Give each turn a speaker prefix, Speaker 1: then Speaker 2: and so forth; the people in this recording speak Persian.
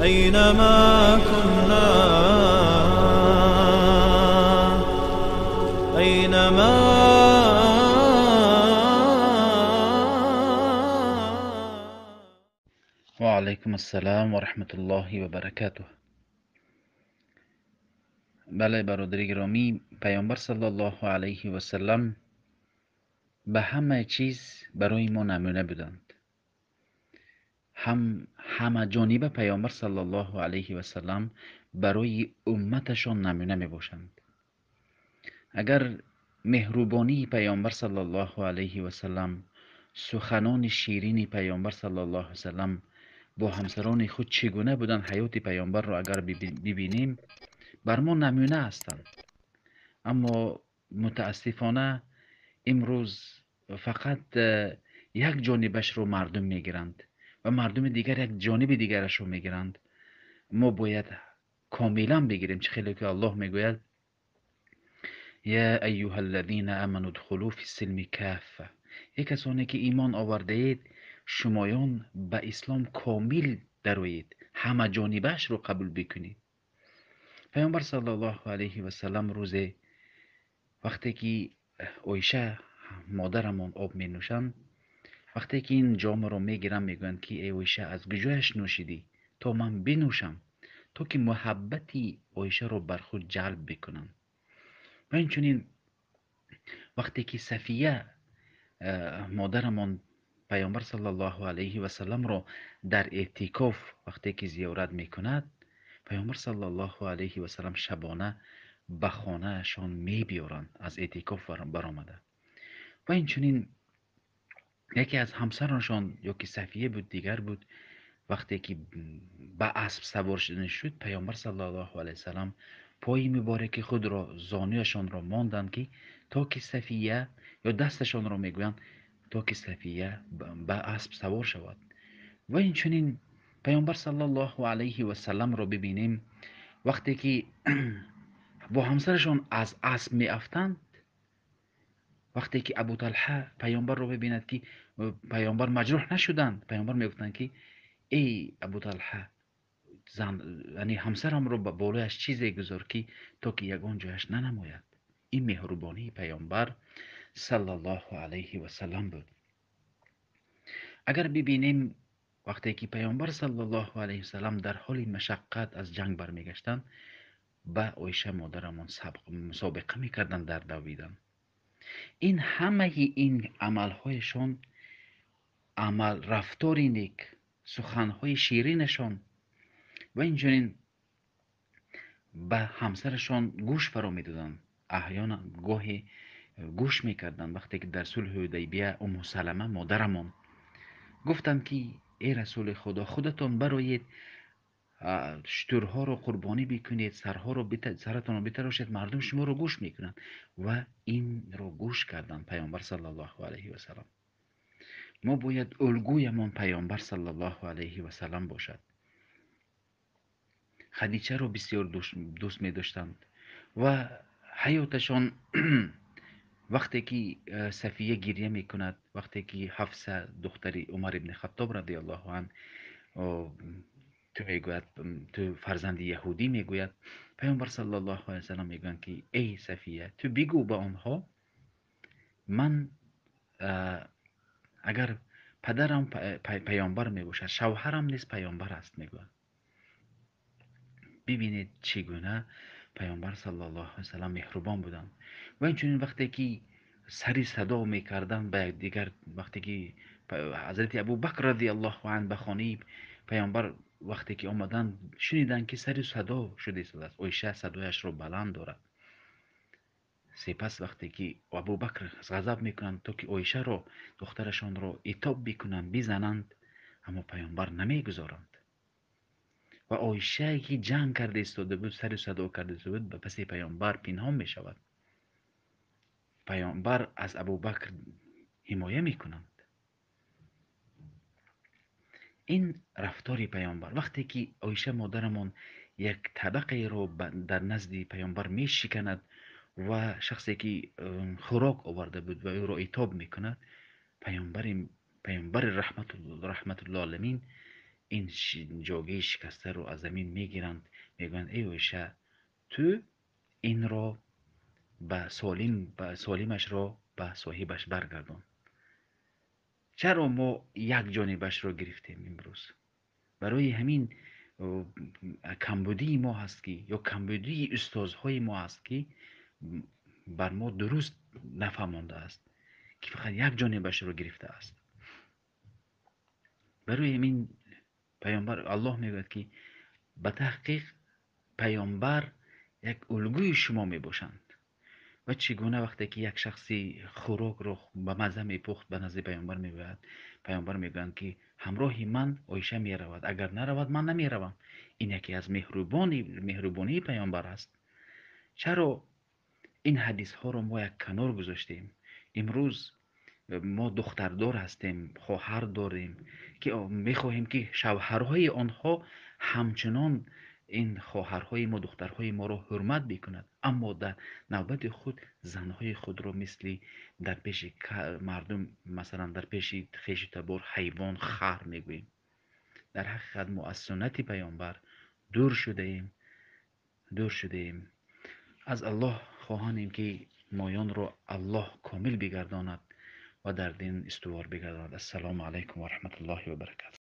Speaker 1: أينما كنا أينما
Speaker 2: وعلیکم السلام و رحمت الله و برکاته. بله برادری گرامی، پیامبر صلی الله علیه و سلم به همه چیز برای ما نمونه بودند. همه جانبه پیامبر صلی الله علیه و سلم برای امتشان نمونه می باشند. اگر مهربانی پیامبر صلی الله علیه و سلم، سخنان شیرین پیامبر صلی الله علیه و سلم با همسران خود چگونه بودند، حیات پیامبر را اگر ببینیم بر ما نمونه هستند. اما متاسفانه امروز فقط یک جانبش رو مردم میگیرند و مردم دیگر یک جانب دیگرش رو میگیرند. ما باید کاملا بگیریم، چه خیلی که الله میگوید یا ایها الذین آمنوا ادخلوا فی السلم کافه، ای کسانی که ایمان آورده اید شمایان به اسلام کامل درآیید، همه جانبش رو قبول بکنید. پیامبر صلی الله علیه و سلم روز وقتی که عایشه مادرمان آب می نوشند، وقتی که این جام رو میگیرم میگویند که ای عایشه از کجایش نوشیدی تا من بنوشم، تا که محبتی عایشه رو بر خود جلب بکنم. و اینچنین وقتی که صفیه مادرمان پیامبر صلی الله علیه و سلم رو در اعتکاف وقتی که زیارت میکند، پیامبر صلی الله علیه و سلم شبانه به خانه شان می بیارند، از اعتکاف برآمده. و اینچنین یکی از همسرانشان یا که صفیه بود دیگر بود، وقتی که به اسب سوار شدن شد، پیامبر صلی الله علیه و سلم پای مبارک خود را زانویشان را ماندند که تا که صفیه، یا دستشان را میگویند تا که صفیه به اسب سوار شود. و اینچنین پیامبر صلی الله علیه و سلم را ببینیم وقتی که با همسرشان از اسب می افتند، وقتی که ابو طلحه پیامبر رو ببیند که پیامبر مجروح نشدند، پیامبر میگفتند که ای ابو طلحه، زن یعنی همسرم رو به بالایش چیزی گذار که تا که یگان جایش ننماید. این مهربانی پیامبر صلی الله علیه و سلم بود. اگر ببینیم وقتی که پیامبر صلی الله علیه و سلم در حال مشقت از جنگ برمیگشتند، به عایشه مادرمان مسابقه میکردند در دویدن. این همه این عملهایشان، عمل رفتار نیک، سخنهای شیرینشان و اینجورین به همسرشان گوش فرا میدادند. احیانا گاهی گوش میکردند. وقتی که در صلح حدیبیه ام سلمه مادرمان گفتند که ای رسول خدا، خودتان برایید شترها رو قربانی بکنید، سرتان رو بتراشید، مردم شما رو گوش میکنند. و این رو گوش کردند پیامبر صلی الله علیه و سلم. ما باید الگویمان پیامبر صلی الله علیه و سلم باشد. خدیجه رو بسیار دوست می داشتند و حیاتشان وقتی که صفیه گریه می کند، وقتی که حفصه دختری عمر ابن خطاب رضی الله عنه تو میگوید تو فرزند یهودی میگوید، پیامبر صلی الله علیه و سلم میگویند که ای صفیه، تو بگو به آنها من اگر پدرم پیامبر میباشد، شوهرم نیز پیامبر است میگوید. ببینید چگونه پیامبر صلی الله علیه و سلم مهربان بودند. و اینچنین وقتی که سری صدا میکردن به دیگر، وقتی که حضرت ابو بکر رضی الله عنه به خانه پیامبر وقتی که آمدن شنیدن که سری صدا شده است، عایشه صدایش رو بلند دارد. سپس وقتی که ابو بکر غضب میکنند تا که عایشه رو، دخترشان رو عتاب بکنند، بزنند، اما پیامبر نمیگذارند. و عایشه که جنگ کرده ایستاده بود، سر صدا کرده بود، به پس پیامبر پنهان می شود. پیامبر از ابوبکر حمایه می کنند. این رفتار پیامبر. وقتی که عایشه مادرمان یک طبقه رو در نزد پیامبر می شکند و شخصی که خوراک آورده بود و او را عتاب می کند، پیامبر رحمت الله العالمین این جاگه شکسته رو از زمین میگیرند، میگویند ای عایشه تو این را به سالمش را به صاحبش برگردان. چرا ما یک جانبش را گرفتیم امروز؟ برای همین کمبودی ما هست که، یا کمبودی استازهای ما هست که بر ما درست نفهمانده است که فقط یک جانبش را گرفته است. برای همین پیامبر الله میگوید که به تحقیق پیامبر یک الگوی شما می باشند. و چگونه وقتی که یک شخصی خوراک رو به مزه میپخت به نزد پیامبر میگوید، پیامبر میگویند که همراه من عایشه میرود، اگر نرود من نمیروم. این یکی از مهربانی پیامبر است. چرا این حدیث ها رو ما یک کنار گذاشتیم؟ امروز ما دختردار هستیم، خواهر داریم که میخواهیم که شوهرهای آنها همچنان این خواهرهای ما، دخترهای ما را حرمت بکند، اما در نوبت خود زنهای خود را مثل در پیش مردم، مثلا در پیش خیش تبار حیوان خر میگوییم. در حقیقت ما از سنت پیامبر دور شده ایم، دور شده ایم. از الله خواهانیم که مایان را الله کامل بگرداند و در دین استوار بگرداند. السلام علیکم و رحمت الله و برکاته.